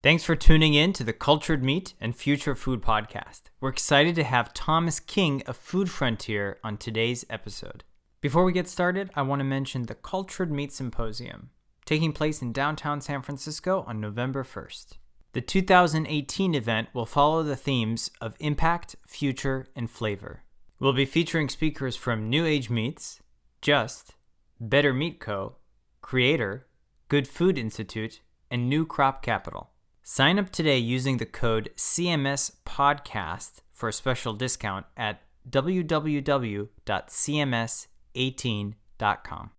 Thanks for tuning in to the Cultured Meat and Future Food podcast. We're excited to have Thomas King of Food Frontier on today's episode. Before we get started, I want to mention the Cultured Meat Symposium, taking place in downtown San Francisco on November 1st. The 2018 event will follow the themes of impact, future, and flavor. We'll be featuring speakers from New Age Meats, Just, Better Meat Co., Creator, Good Food Institute, and New Crop Capital. Sign up today using the code CMSPodcast for a special discount at www.cms18.com.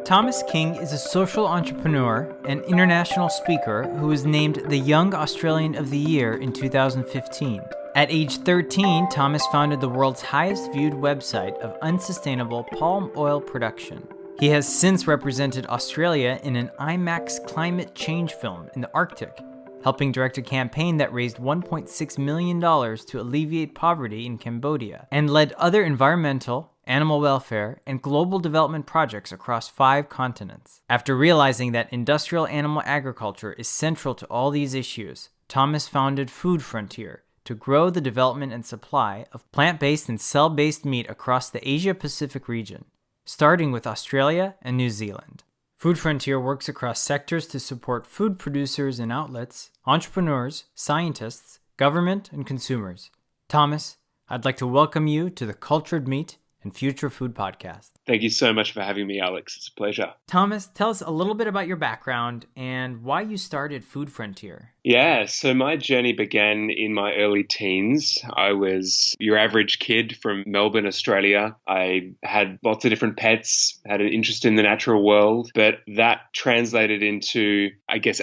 Thomas King is a social entrepreneur and international speaker who was named the Young Australian of the Year in 2015. At age 13, Thomas founded the world's highest viewed website of unsustainable palm oil production. He has since represented Australia in an IMAX climate change film in the Arctic, helping direct a campaign that raised $1.6 million to alleviate poverty in Cambodia, and led other environmental, animal welfare, and global development projects across 5 continents. After realizing that industrial animal agriculture is central to all these issues, Thomas founded Food Frontier to grow the development and supply of plant-based and cell-based meat across the Asia-Pacific region, starting with Australia and New Zealand. Food Frontier works across sectors to support food producers and outlets, entrepreneurs, scientists, government, and consumers. Thomas, I'd like to welcome you to the Cultured Meat and Future Food podcast. Thank you so much for having me, Alex. It's a pleasure. Thomas, tell us a little bit about your background and why you started Food Frontier. Yeah, so my journey began in my early teens. I was your average kid from Melbourne, Australia. I had lots of different pets, had an interest in the natural world, but that translated into,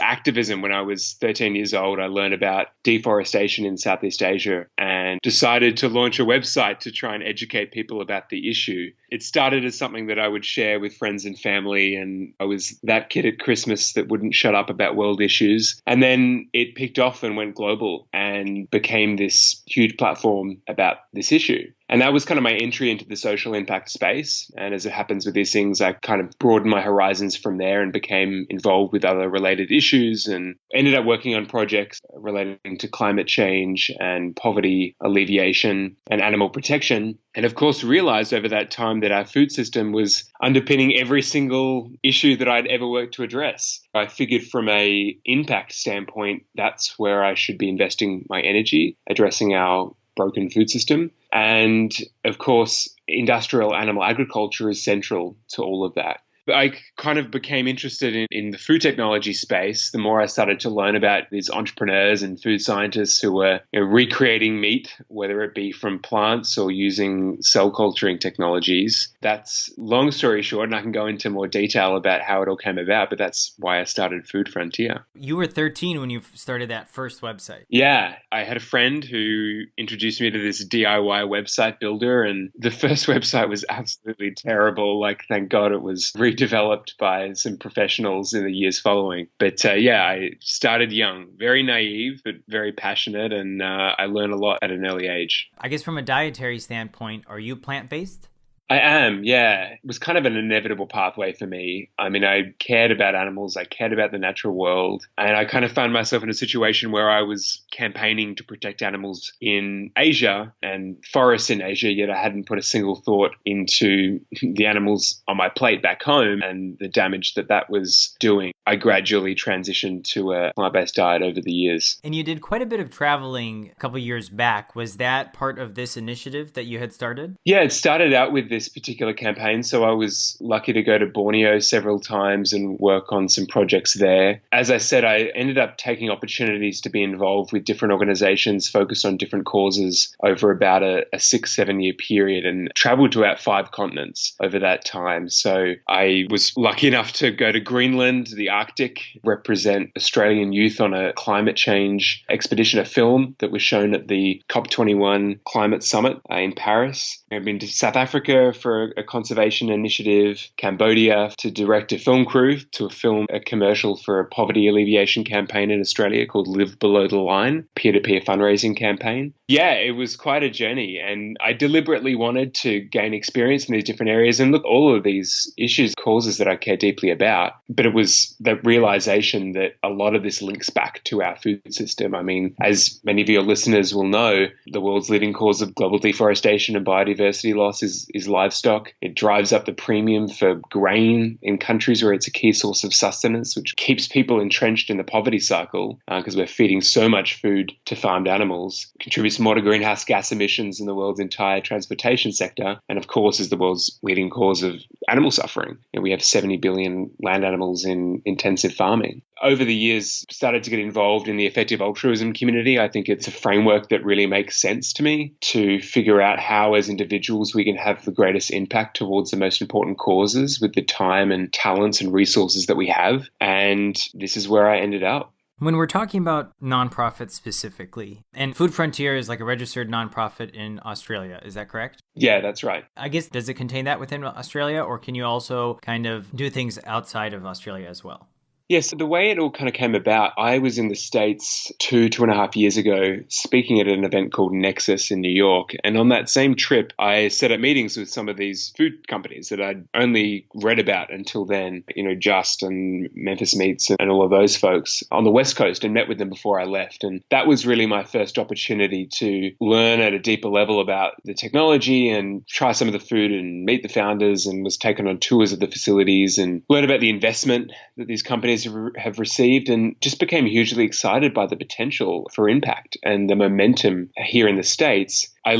activism. When I was 13 years old, I learned about deforestation in Southeast Asia and decided to launch a website to try and educate people about the issue. It started as something that I would share with friends and family, and I was that kid at Christmas that wouldn't shut up about world issues. And then it picked off and went global and became this huge platform about this issue. And that was kind of my entry into the social impact space. And as it happens with these things, I kind of broadened my horizons from there and became involved with other related issues and ended up working on projects relating to climate change and poverty alleviation and animal protection. And of course, realized over that time that our food system was underpinning every single issue that I'd ever worked to address. I figured from a impact standpoint, that's where I should be investing my energy, addressing our broken food system. And of course, industrial animal agriculture is central to all of that. I kind of became interested in the food technology space the more I started to learn about these entrepreneurs and food scientists who were recreating meat, whether it be from plants or using cell culturing technologies. That's long story short, and I can go into more detail about how it all came about, but that's why I started Food Frontier. You were 13 when you started that first website. Yeah, I had a friend who introduced me to this DIY website builder, and the first website was absolutely terrible. Thank God it was redeveloped by some professionals in the years following. But I started young, very naive, but very passionate, and I learned a lot at an early age. I guess from a dietary standpoint, are you plant-based? I am, yeah. It was kind of an inevitable pathway for me. I mean, I cared about animals, I cared about the natural world, and I kind of found myself in a situation where I was campaigning to protect animals in Asia and forests in Asia, yet I hadn't put a single thought into the animals on my plate back home and the damage that was doing. I gradually transitioned to a plant-based diet over the years. And you did quite a bit of traveling a couple years back. Was that part of this initiative that you had started? Yeah, it started out with this particular campaign. So I was lucky to go to Borneo several times and work on some projects there. As I said, I ended up taking opportunities to be involved with different organizations focused on different causes over about a 6-7 year period and traveled to about 5 continents over that time. So I was lucky enough to go to Greenland, the Arctic, represent Australian youth on a climate change expedition, a film that was shown at the COP21 Climate Summit in Paris. I've been to South Africa Singapore for a conservation initiative, Cambodia to direct a film crew to film a commercial for a poverty alleviation campaign in Australia called Live Below the Line, peer-to-peer fundraising campaign. Yeah, it was quite a journey, and I deliberately wanted to gain experience in these different areas and look all of these issues, causes that I care deeply about. But it was the realization that a lot of this links back to our food system. I mean, as many of your listeners will know, the world's leading cause of global deforestation and biodiversity loss is livestock. It drives up the premium for grain in countries where it's a key source of sustenance, which keeps people entrenched in the poverty cycle because we're feeding so much food to farmed animals, contributes more to greenhouse gas emissions in the world's entire transportation sector, and of course is the world's leading cause of animal suffering. And we have 70 billion land animals in intensive farming. Over the years, started to get involved in the effective altruism community. I think it's a framework that really makes sense to me to figure out how, as individuals, we can have the greatest impact towards the most important causes with the time and talents and resources that we have. And this is where I ended up. When we're talking about nonprofits specifically, and Food Frontier is like a registered nonprofit in Australia, is that correct? Yeah, that's right. I guess, does it contain that within Australia, or can you also kind of do things outside of Australia as well? Yes, so the way it all kind of came about, I was in the States 2.5 years ago, speaking at an event called Nexus in New York. And on that same trip, I set up meetings with some of these food companies that I'd only read about until then, Just and Memphis Meats and all of those folks on the West Coast, and met with them before I left. And that was really my first opportunity to learn at a deeper level about the technology and try some of the food and meet the founders, and was taken on tours of the facilities and learn about the investment that these companies have received, and just became hugely excited by the potential for impact and the momentum here in the States. I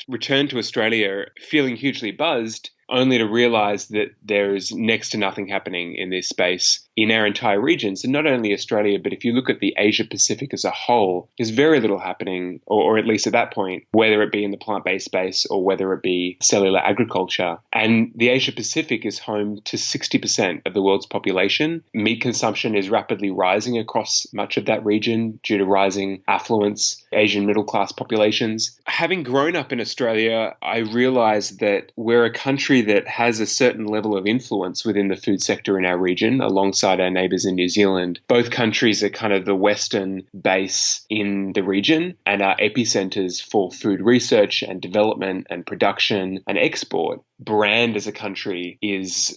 returned to Australia feeling hugely buzzed, only to realize that there is next to nothing happening in this space in our entire region. So not only Australia, but if you look at the Asia Pacific as a whole, there's very little happening, or at least at that point, whether it be in the plant-based space or whether it be cellular agriculture. And the Asia Pacific is home to 60% of the world's population. Meat consumption is rapidly rising across much of that region due to rising affluence, Asian middle-class populations. Having grown up in Australia, I realized that we're a country that has a certain level of influence within the food sector in our region, alongside our neighbours in New Zealand. Both countries are kind of the Western base in the region and are epicenters for food research and development and production and export. Brand as a country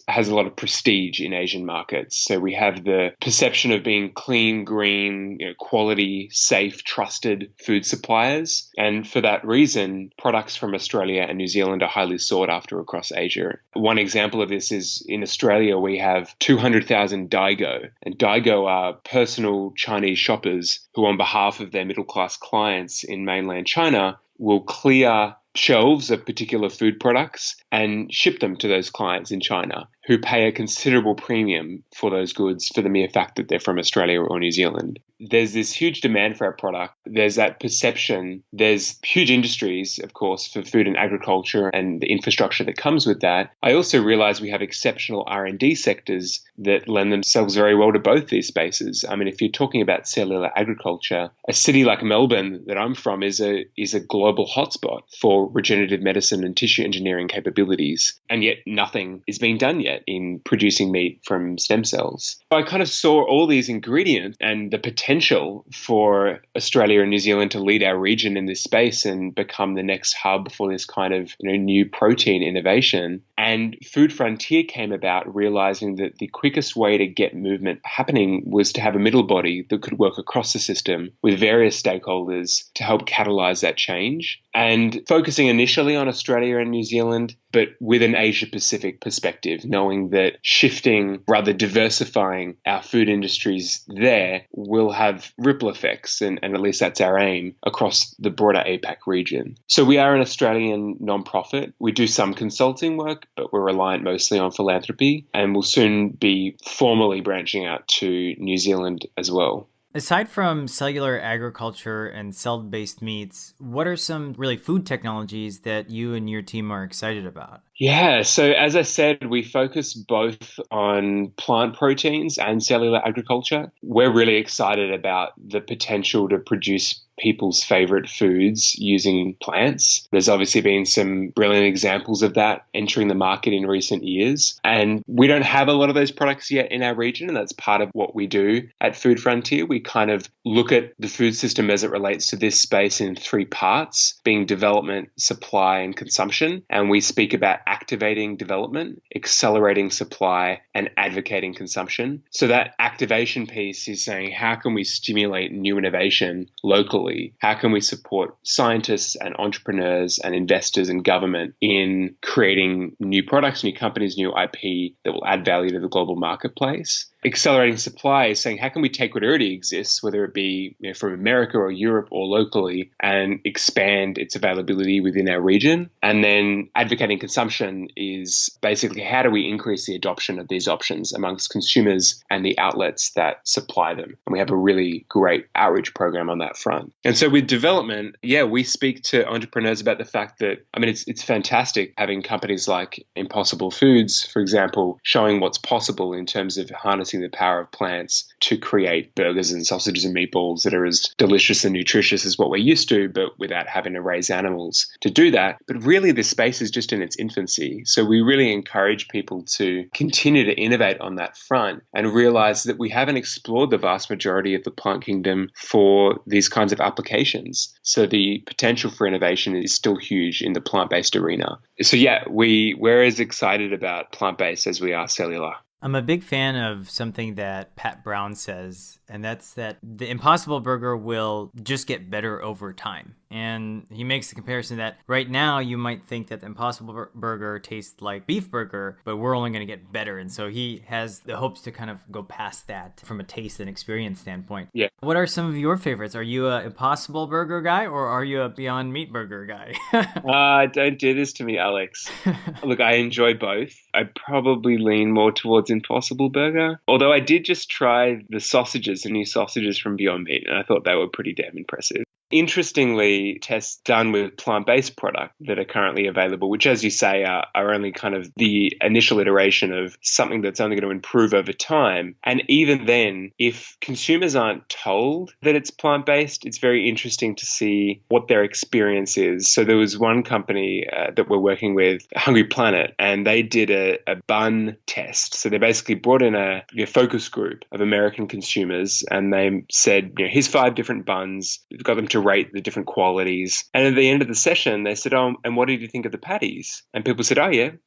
has a lot of prestige in Asian markets. So we have the perception of being clean, green, quality, safe, trusted food suppliers. And for that reason, products from Australia and New Zealand are highly sought after across Asia. One example of this is in Australia, we have 200,000 Daigou. And Daigou are personal Chinese shoppers who, on behalf of their middle-class clients in mainland China, will clear shelves of particular food products and ship them to those clients in China, who pay a considerable premium for those goods for the mere fact that they're from Australia or New Zealand. There's this huge demand for our product. There's that perception. There's huge industries, of course, for food and agriculture and the infrastructure that comes with that. I also realize we have exceptional R&D sectors that lend themselves very well to both these spaces. I mean, if you're talking about cellular agriculture, a city like Melbourne that I'm from is a global hotspot for regenerative medicine and tissue engineering capabilities. And yet nothing is being done yet in producing meat from stem cells. I kind of saw all these ingredients and the potential for Australia and New Zealand to lead our region in this space and become the next hub for this kind of new protein innovation. And Food Frontier came about realizing that the quickest way to get movement happening was to have a middle body that could work across the system with various stakeholders to help catalyze that change. And focusing initially on Australia and New Zealand, but with an Asia Pacific perspective, knowing that shifting, rather diversifying our food industries there will have ripple effects, and at least that's our aim, across the broader APAC region. So we are an Australian nonprofit. We do some consulting work, but we're reliant mostly on philanthropy, and we'll soon be formally branching out to New Zealand as well. Aside from cellular agriculture and cell-based meats, what are some really food technologies that you and your team are excited about? Yeah, so as I said, we focus both on plant proteins and cellular agriculture. We're really excited about the potential to produce people's favorite foods using plants. There's obviously been some brilliant examples of that entering the market in recent years. And we don't have a lot of those products yet in our region, and that's part of what we do at Food Frontier. We kind of look at the food system as it relates to this space in three parts, being development, supply, and consumption. And we speak about activating development, accelerating supply, and advocating consumption. So that activation piece is saying, how can we stimulate new innovation locally? How can we support scientists and entrepreneurs and investors and government in creating new products, new companies, new IP that will add value to the global marketplace? Accelerating supply is saying, how can we take what already exists, whether it be from America or Europe or locally, and expand its availability within our region? And then advocating consumption is basically, how do we increase the adoption of these options amongst consumers and the outlets that supply them? And we have a really great outreach program on that front. And so with development, we speak to entrepreneurs about the fact that, it's fantastic having companies like Impossible Foods, for example, showing what's possible in terms of harnessing the power of plants to create burgers and sausages and meatballs that are as delicious and nutritious as what we're used to, but without having to raise animals to do that. But really, this space is just in its infancy. So we really encourage people to continue to innovate on that front and realize that we haven't explored the vast majority of the plant kingdom for these kinds of applications. So the potential for innovation is still huge in the plant-based arena. So we're as excited about plant-based as we are cellular. I'm a big fan of something that Pat Brown says, and that's that the Impossible Burger will just get better over time. And he makes the comparison that right now you might think that the Impossible Burger tastes like beef burger, but we're only going to get better. And so he has the hopes to kind of go past that from a taste and experience standpoint. Yeah. What are some of your favorites? Are you a Impossible Burger guy or are you a Beyond Meat Burger guy? Don't do this to me, Alex. Look, I enjoy both. I probably lean more towards Impossible Burger, although I did just try the new sausages from Beyond Meat, and I thought they were pretty damn impressive. Interestingly, tests done with plant-based products that are currently available, which, as you say, are only kind of the initial iteration of something that's only going to improve over time. And even then, if consumers aren't told that it's plant-based, it's very interesting to see what their experience is. So there was one company that we're working with, Hungry Planet, and they did a bun test. So they basically brought in a focus group of American consumers, and they said, here's 5 different buns. We've got them to rate the different qualities. And at the end of the session, they said, and what did you think of the patties? And people said,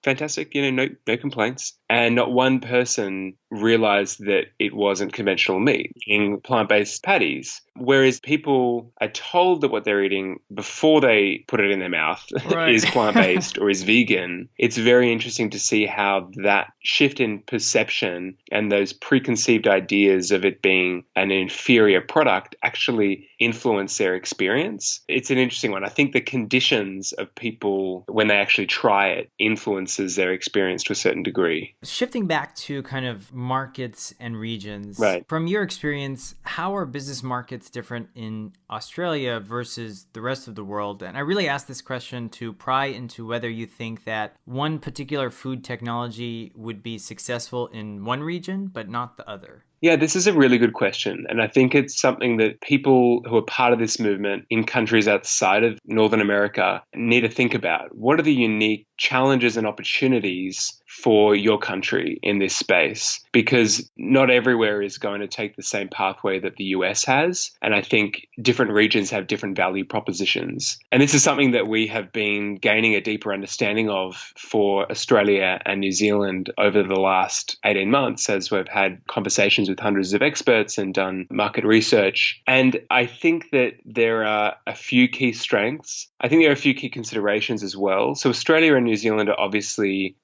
fantastic, no complaints. And not one person realized that it wasn't conventional meat, being plant-based patties. Whereas people are told that what they're eating before they put it in their mouth is plant-based or is vegan. It's very interesting to see how that shift in perception and those preconceived ideas of it being an inferior product actually influence their experience. It's an interesting one. I think the conditions of people when they actually try it influences their experience to a certain degree. Shifting back to kind of markets and regions, right. From your experience, how are business markets different in Australia versus the rest of the world? And I really ask this question to pry into whether you think that one particular food technology would be successful in one region, but not the other. Yeah, this is a really good question. And I think it's something that people who are part of this movement in countries outside of Northern America need to think about. What are the unique challenges and opportunities for your country in this space? Because not everywhere is going to take the same pathway that the US has. And I think different regions have different value propositions. And this is something that we have been gaining a deeper understanding of for Australia and New Zealand over the last 18 months as we've had conversations with hundreds of experts and done market research. And I think that there are a few key strengths. I think there are a few key considerations as well. So Australia and New Zealand are obviously,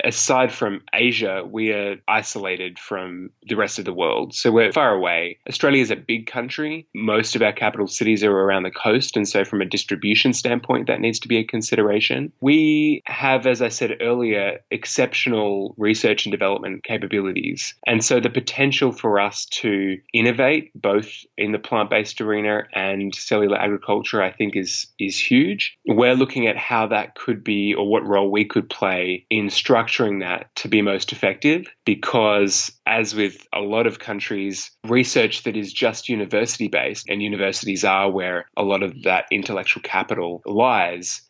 aside from Asia, we are isolated from the rest of the world. So we're far away. Australia is a big country. Most of our capital cities are around the coast. And so from a distribution standpoint, that needs to be a consideration. We have, as I said earlier, exceptional research and development capabilities. And so the potential potential for us to innovate both in the plant-based arena and cellular agriculture, I think is huge. We're looking at how that could be, or what role we could play in structuring that to be most effective, because as with a lot of countries, research that is just university-based, and universities are where a lot of that intellectual capital lies,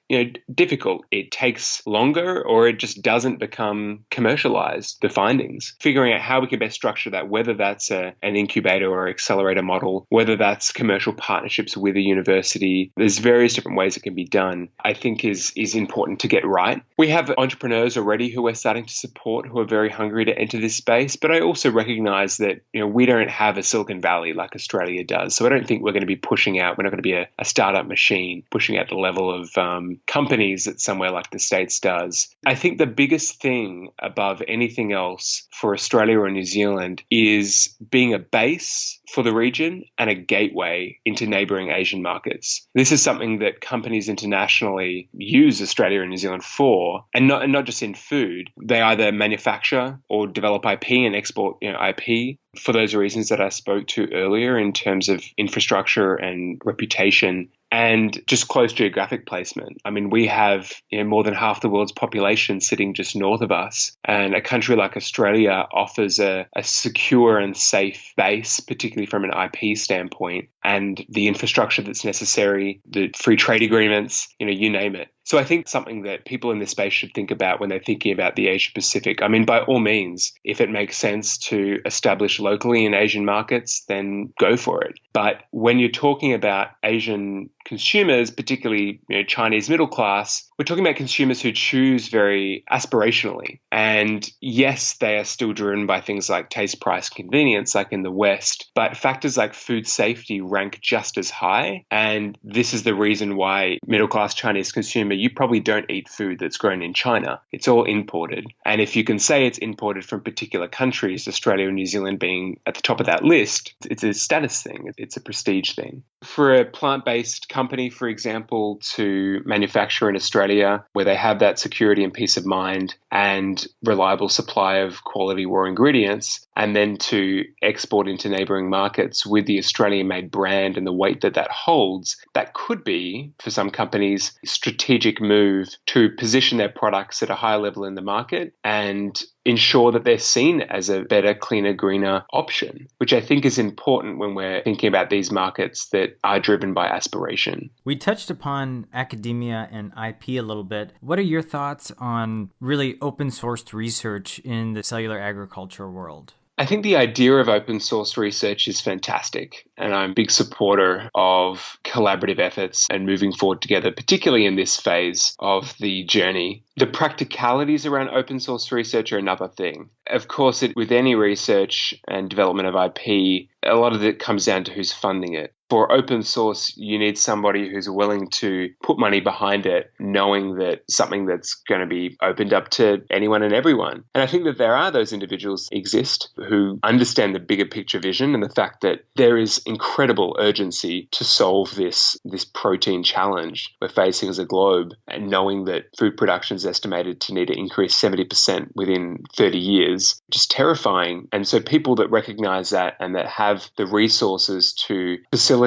difficult. It takes longer, or it just doesn't become commercialized, the findings. Figuring out how we can best structure that, whether that's an incubator or accelerator model, whether that's commercial partnerships with a university, there's various different ways it can be done, I think is important to get right. We have entrepreneurs already who we're starting to support who are very hungry to enter this space, but I also recognize that we don't have a Silicon Valley like Australia does. So I don't think we're going to be pushing out, we're not going to be a startup machine pushing out the level of companies that somewhere like the States does. I think the biggest thing above anything else for Australia or New Zealand is being a base for the region and a gateway into neighbouring Asian markets. This is something that companies internationally use Australia and New Zealand for, and not just in food. They either manufacture or develop IP and export IP for those reasons that I spoke to earlier in terms of infrastructure and reputation, and just close geographic placement. I mean, we have more than half the world's population sitting just north of us, and a country like Australia offers a secure and safe base, particularly from an IP standpoint, and the infrastructure that's necessary, the free trade agreements, you name it. So I think something that people in this space should think about when they're thinking about the Asia Pacific. I mean, by all means, if it makes sense to establish locally in Asian markets, then go for it. But when you're talking about Asian consumers, particularly Chinese middle class, we're talking about consumers who choose very aspirationally. And yes, they are still driven by things like taste, price, convenience, like in the West, but factors like food safety rank just as high. And this is the reason why middle class Chinese consumer, you probably don't eat food that's grown in China. It's all imported. And if you can say it's imported from particular countries, Australia and New Zealand being at the top of that list, it's a status thing. It's a prestige thing. For a plant-based company, for example, to manufacture in Australia, where they have that security and peace of mind and reliable supply of quality raw ingredients, and then to export into neighbouring markets with the Australian-made brand and the weight that holds, that could be, for some companies, strategic move to position their products at a higher level in the market and ensure that they're seen as a better, cleaner, greener option, which I think is important when we're thinking about these markets that are driven by aspiration. We touched upon academia and IP a little bit. What are your thoughts on really open-sourced research in the cellular agriculture world? I think the idea of open source research is fantastic, and I'm a big supporter of collaborative efforts and moving forward together, particularly in this phase of the journey. The practicalities around open source research are another thing. Of course, with any research and development of IP, a lot of it comes down to who's funding it. For open source, you need somebody who's willing to put money behind it, knowing that something that's going to be opened up to anyone and everyone. And I think that there are those individuals exist who understand the bigger picture vision and the fact that there is incredible urgency to solve this protein challenge we're facing as a globe, and knowing that food production is estimated to need to increase 70% within 30 years, just terrifying. And so people that recognize that and that have the resources to facilitate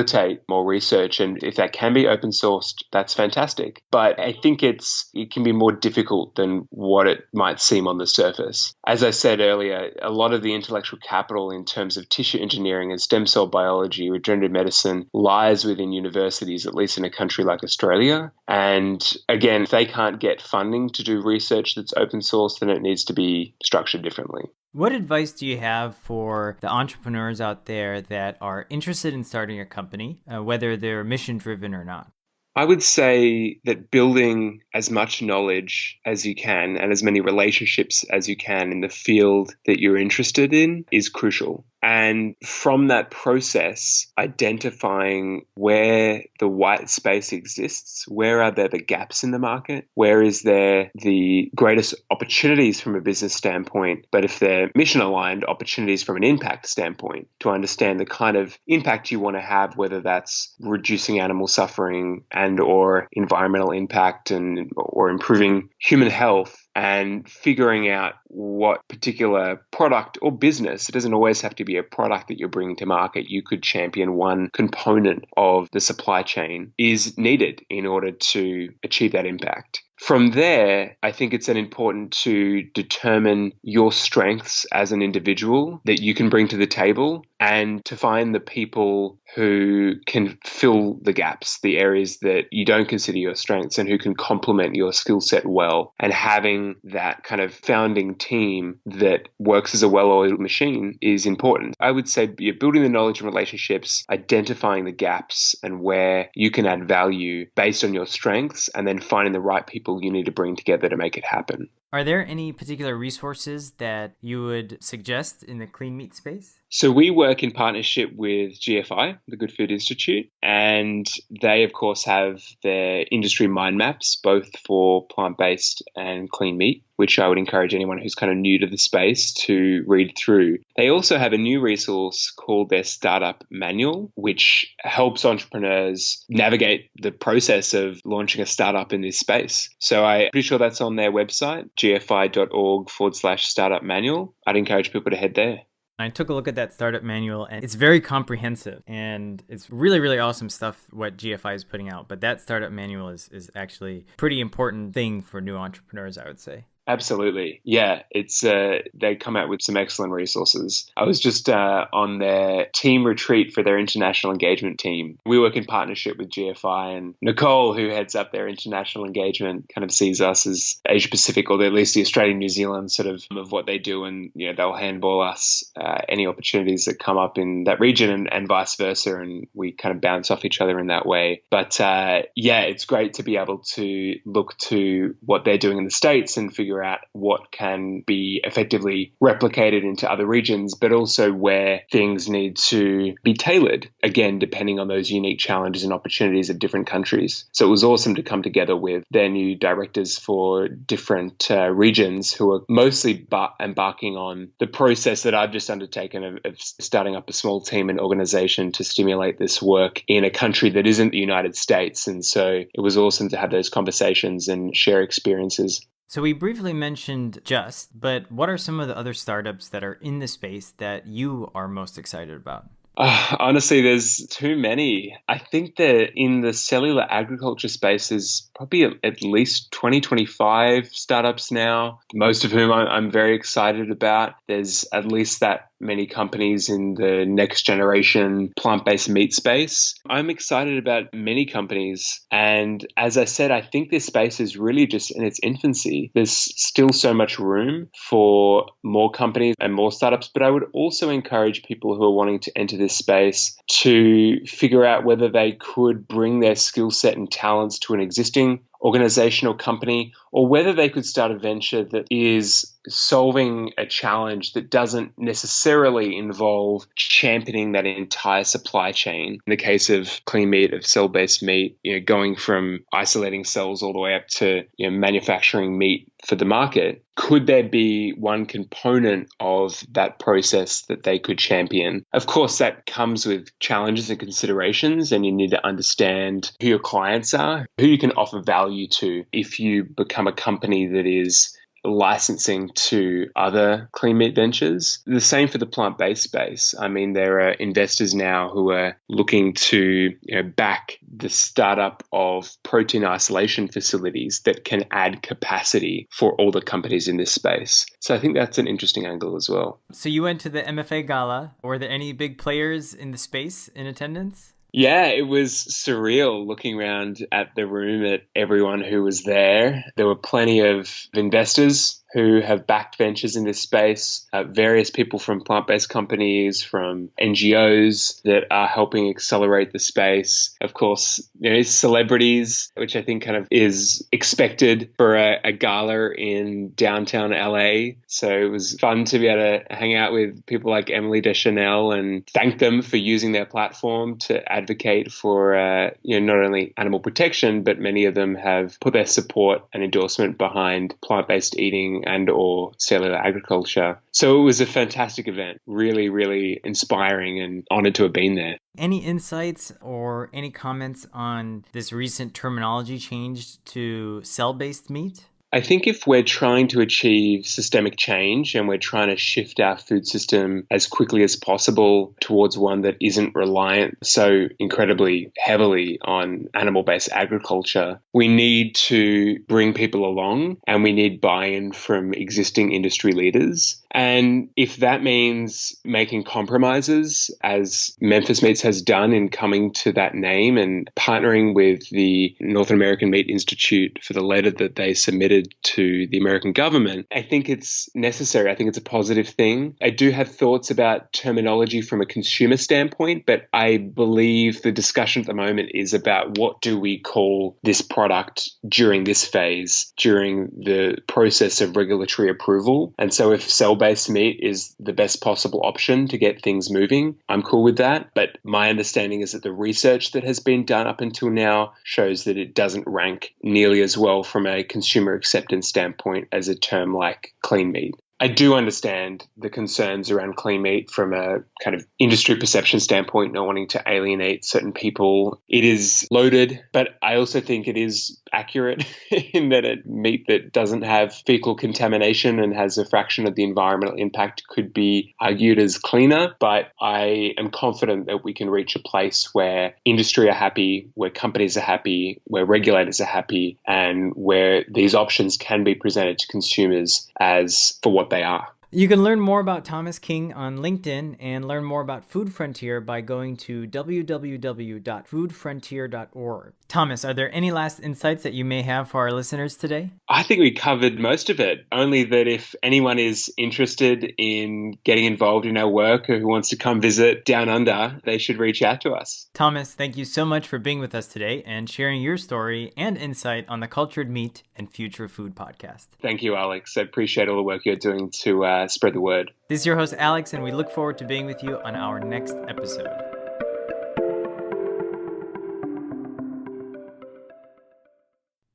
more research, and if that can be open sourced, that's fantastic. But I think it can be more difficult than what it might seem on the surface. As I said earlier, a lot of the intellectual capital in terms of tissue engineering and stem cell biology, regenerative medicine, lies within universities, at least in a country like Australia. And again, if they can't get funding to do research that's open source, then it needs to be structured differently. What advice do you have for the entrepreneurs out there that are interested in starting a company, whether they're mission-driven or not? I would say that building as much knowledge as you can and as many relationships as you can in the field that you're interested in is crucial. And from that process, identifying where the white space exists, where are there the gaps in the market, where is there the greatest opportunities from a business standpoint, but if they're mission aligned, opportunities from an impact standpoint, to understand the kind of impact you want to have, whether that's reducing animal suffering and or environmental impact or improving human health. and figuring out what particular product or business, it doesn't always have to be a product that you're bringing to market. You could champion one component of the supply chain is needed in order to achieve that impact. From there, I think it's important to determine your strengths as an individual that you can bring to the table and to find the people who can fill the gaps, the areas that you don't consider your strengths and who can complement your skill set well. And having that kind of founding team that works as a well-oiled machine is important. I would say you're building the knowledge and relationships, identifying the gaps and where you can add value based on your strengths, and then finding the right people you need to bring together to make it happen. Are there any particular resources that you would suggest in the clean meat space? So we work in partnership with GFI, the Good Food Institute, and they, of course, have their industry mind maps, both for plant-based and clean meat, which I would encourage anyone who's kind of new to the space to read through. They also have a new resource called their Startup Manual, which helps entrepreneurs navigate the process of launching a startup in this space. So I'm pretty sure that's on their website, gfi.org/startup manual. I'd encourage people to head there. I took a look at that startup manual and it's very comprehensive and it's really, really awesome stuff what GFI is putting out. But that startup manual is actually a pretty important thing for new entrepreneurs, I would say. Absolutely. Yeah, it's they come out with some excellent resources. I was just on their team retreat for their international engagement team. We work in partnership with GFI, and Nicole, who heads up their international engagement, kind of sees us as Asia Pacific, or at least the Australian New Zealand sort of what they do, and they'll handball us any opportunities that come up in that region, and vice versa, and we kind of bounce off each other in that way. But yeah, it's great to be able to look to what they're doing in the States and figure out what can be effectively replicated into other regions, but also where things need to be tailored, again, depending on those unique challenges and opportunities of different countries. So it was awesome to come together with their new directors for different regions who are mostly embarking on the process that I've just undertaken of starting up a small team and organization to stimulate this work in a country that isn't the United States. And so it was awesome to have those conversations and share experiences. So we briefly mentioned Just, but what are some of the other startups that are in the space that you are most excited about? Honestly, there's too many. I think that in the cellular agriculture space, there's probably at least 25 startups now, most of whom I'm very excited about. There's at least that many companies in the next generation plant-based meat space. I'm excited about many companies. And as I said, I think this space is really just in its infancy. There's still so much room for more companies and more startups, but I would also encourage people who are wanting to enter this space to figure out whether they could bring their skill set and talents to an existing organization or company, or whether they could start a venture that is solving a challenge that doesn't necessarily involve championing that entire supply chain. In the case of clean meat, of cell-based meat, going from isolating cells all the way up to manufacturing meat for the market, could there be one component of that process that they could champion? Of course, that comes with challenges and considerations, and you need to understand who your clients are, who you can offer value to if you become a company that is licensing to other clean meat ventures. The same for the plant-based space. I mean, there are investors now who are looking to back the startup of protein isolation facilities that can add capacity for all the companies in this space. So I think that's an interesting angle as well. So you went to the MFA Gala. Were there any big players in the space in attendance? Yeah, it was surreal looking around at the room at everyone who was there. There were plenty of investors who have backed ventures in this space, various people from plant-based companies, from NGOs that are helping accelerate the space. Of course, celebrities, which I think kind of is expected for a gala in downtown LA. So it was fun to be able to hang out with people like Emily Deschanel and thank them for using their platform to advocate for not only animal protection, but many of them have put their support and endorsement behind plant-based eating and or cellular agriculture. So it was a fantastic event, really, really inspiring, and honored to have been there. Any insights or any comments on this recent terminology change to cell-based meat? I think if we're trying to achieve systemic change and we're trying to shift our food system as quickly as possible towards one that isn't reliant so incredibly heavily on animal-based agriculture, we need to bring people along and we need buy-in from existing industry leaders. And if that means making compromises, as Memphis Meats has done in coming to that name and partnering with the North American Meat Institute for the letter that they submitted to the American government, I think it's necessary. I think it's a positive thing. I do have thoughts about terminology from a consumer standpoint, but I believe the discussion at the moment is about what do we call this product during this phase, during the process of regulatory approval. And so if cell-based meat is the best possible option to get things moving, I'm cool with that. But my understanding is that the research that has been done up until now shows that it doesn't rank nearly as well from a consumer acceptance standpoint as a term like clean meat. I do understand the concerns around clean meat from a kind of industry perception standpoint, not wanting to alienate certain people. It is loaded, but I also think it is accurate in that a meat that doesn't have fecal contamination and has a fraction of the environmental impact could be argued as cleaner. But I am confident that we can reach a place where industry are happy, where companies are happy, where regulators are happy, and where these options can be presented to consumers as for what they are. You can learn more about Thomas King on LinkedIn and learn more about Food Frontier by going to www.foodfrontier.org. Thomas, are there any last insights that you may have for our listeners today? I think we covered most of it, only that if anyone is interested in getting involved in our work or who wants to come visit Down Under, they should reach out to us. Thomas, thank you so much for being with us today and sharing your story and insight on the Cultured Meat and Future Food podcast. Thank you, Alex. I appreciate all the work you're doing to spread the word. This is your host, Alex, and we look forward to being with you on our next episode.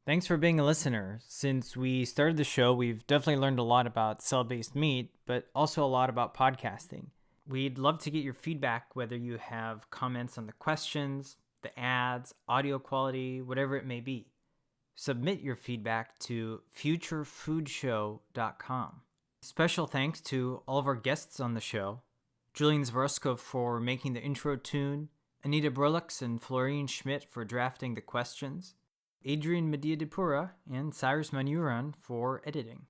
Thanks for being a listener. Since we started the show, we've definitely learned a lot about cell-based meat, but also a lot about podcasting. We'd love to get your feedback, whether you have comments on the questions, the ads, audio quality, whatever it may be. Submit your feedback to futurefoodshow.com. Special thanks to all of our guests on the show, Julian Zvorskov for making the intro tune, Anita Brolux and Florine Schmidt for drafting the questions, Adrian Medina-Depura and Cyrus Manuran for editing,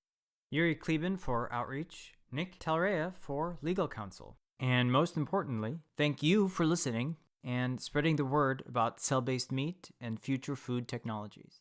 Yuri Kleben for outreach, Nick Talrea for legal counsel, and most importantly, thank you for listening and spreading the word about cell-based meat and future food technologies.